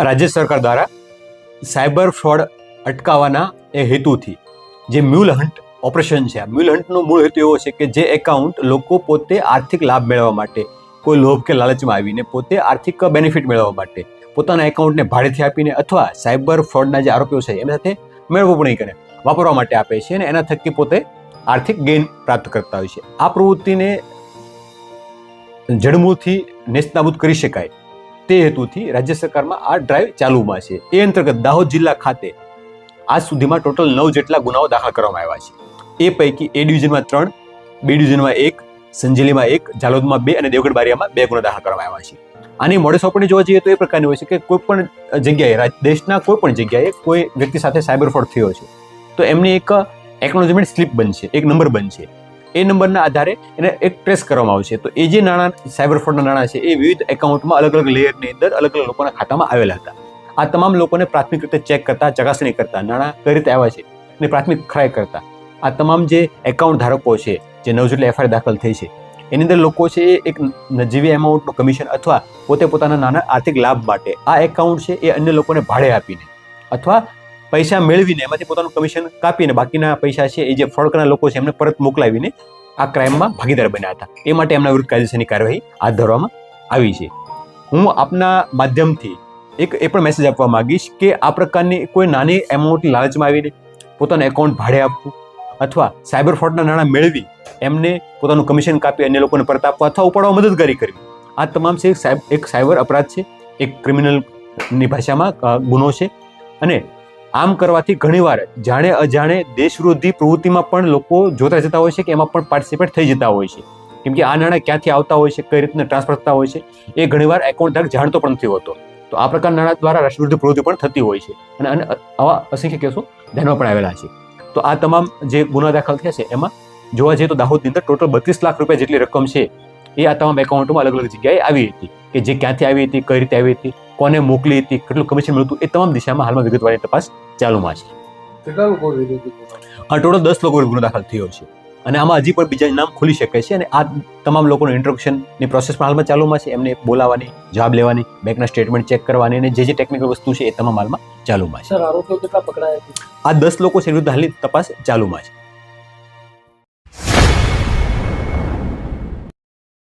રાજ્ય સરકાર દ્વારા સાયબર ફ્રોડ અટકાવવાના એ હેતુથી જે મ્યુલ હન્ટ ઓપરેશન છે, આ મ્યુલ હન્ટનો મૂળ હેતુ એવો છે કે જે એકાઉન્ટ લોકો પોતે આર્થિક લાભ મેળવવા માટે, કોઈ લોભ કે લાલચમાં આવીને પોતે આર્થિક બેનિફિટ મેળવવા માટે પોતાના એકાઉન્ટને ભાડેથી આપીને અથવા સાયબર ફ્રોડના જે આરોપીઓ છે એમની સાથે મેળવણી કરે, વાપરવા માટે આપે છે અને એના થકી પોતે આર્થિક ગેઇન પ્રાપ્ત કરતા હોય છે. આ પ્રવૃત્તિને જડમૂળથી નેસ્તનાબૂદ કરી શકાય તે હેતુથી રાજ્ય સરકારમાં આ ડ્રાઈવ ચાલુમાં છે. એ અંતર્ગત દાહોદ જિલ્લા ખાતે આજ સુધીમાં ટોટલ 9 જેટલા ગુનાઓ દાખલ કરવામાં આવ્યા છે. એ પૈકી એ ડિવિઝનમાં 3, બી ડિવિઝનમાં 1, સંજેલીમાં 1, જાલોદમાં 2 અને દેવગઢ બારિયામાં 2 ગુના દાખલ કરવામાં આવ્યા છે. આની મોડસ ઓપરેન્ડી જોવા જઈએ તો એ પ્રકારની હોય છે કે કોઈ પણ જગ્યાએ, દેશના કોઈ પણ જગ્યાએ કોઈ વ્યક્તિ સાથે સાયબર ફ્રોડ થયો છે તો એમની એક એકનોલેજમેન્ટ સ્લિપ બનશે, એક નંબર બનશે. એ નંબરના આધારે એને એક ટ્રેસ કરવામાં આવશે. તો એ જે નાણાં, સાયબર ફ્રોડના નાણાં છે એ વિવિધ એકાઉન્ટમાં અલગ અલગ લેયરની અંદર અલગ અલગ લોકોના ખાતામાં આવેલા હતા. આ તમામ લોકોને પ્રાથમિક રીતે ચેક કરતા, ચકાસણી કરતા, નાણાં કઈ રીતે આવ્યા છે અને પ્રાથમિક ખરાઈ કરતા આ તમામ જે એકાઉન્ટ ધારકો છે, જે 9 જેટલી એફઆઈઆર દાખલ થઈ છે એની અંદર લોકો છે એ એક નજીવી એમાઉન્ટનું કમિશન અથવા પોતે પોતાના નાના આર્થિક લાભ માટે આ એકાઉન્ટ છે એ અન્ય લોકોને ભાડે આપીને અથવા પૈસા મેળવીને એમાંથી પોતાનું કમિશન કાપીને બાકીના પૈસા છે એ જે ફ્રોડ કરનાર લોકો છે એમને પરત મોકલાવીને આ ક્રાઇમમાં ભાગીદાર બન્યા હતા. એ માટે એમના વિરુદ્ધ કાયદેસરની કાર્યવાહી હાથ ધરવામાં આવી છે. હું આપના માધ્યમથી એક એ પણ મેસેજ આપવા માંગીશ કે આ પ્રકારની કોઈ નાની એમાઉન્ટ લાલચમાં આવીને પોતાનું એકાઉન્ટ ભાડે આપવું અથવા સાયબર ફ્રોડના નાણાં મેળવી એમને પોતાનું કમિશન કાપી અન્ય લોકોને પરત આપવા અથવા ઉપાડવા મદદગારી કરવી, આ તમામ છે એક સાયબર અપરાધ છે, એક ક્રિમિનલની ભાષામાં ગુનો છે. અને આમ કરવાથી ઘણીવાર જાણે અજાણે દેશ વિરોધી પ્રવૃત્તિમાં પણ લોકો જોતા જતા હોય છે કે એમાં પણ પાર્ટિસિપેટ થઈ જતા હોય છે. કેમ કે આ નાણાં ક્યાંથી આવતા હોય છે, કઈ રીતના ટ્રાન્સફર થતા હોય છે એ ઘણીવાર એકાઉન્ટ ધારક જાણતો પણ નથી હોતો. તો આ પ્રકારના નાણાં દ્વારા રાષ્ટ્ર વિરુદ્ધ પ્રવૃત્તિ પણ થતી હોય છે અને આવા અસંખ્ય કેસો ધ્યાનમાં પણ આવેલા છે. તો આ તમામ જે ગુના દાખલ થયા છે એમાં જોવા જઈએ તો દાહોદની અંદર ટોટલ 32 લાખ રૂપિયા જેટલી રકમ છે એ આ તમામ એકાઉન્ટમાં અલગ અલગ જગ્યાએ આવી હતી કે જે ક્યાંથી આવી હતી, કઈ રીતે આવી હતી, કોને મોકલી હતી, કેટલું કમિશન મળતું, એ તમામ દિશામાં હાલમાં વિગતવારની તપાસ ચાલુમાં છે. ટોટલ 10 લોકો વિરુદ્ધ ગુનો દાખલ થયો છે અને આમાં હજી પણ બીજા નામ ખુલી શકે છે અને આ તમામ લોકોનું ઇન્ટ્રોગેશનની પ્રોસેસ પણ હાલમાં ચાલુમાં છે. એમને બોલાવવાની, જવાબ લેવાની, બેંકના સ્ટેટમેન્ટ ચેક કરવાની અને જે ટેકનિકલ વસ્તુ છે એ તમામ હાલમાં ચાલુમાં છે. સર, આરોપીઓ કેટલા પકડાયા છે? આ 10 લોકો છે વિરુદ્ધ હાલની તપાસ ચાલુમાં છે.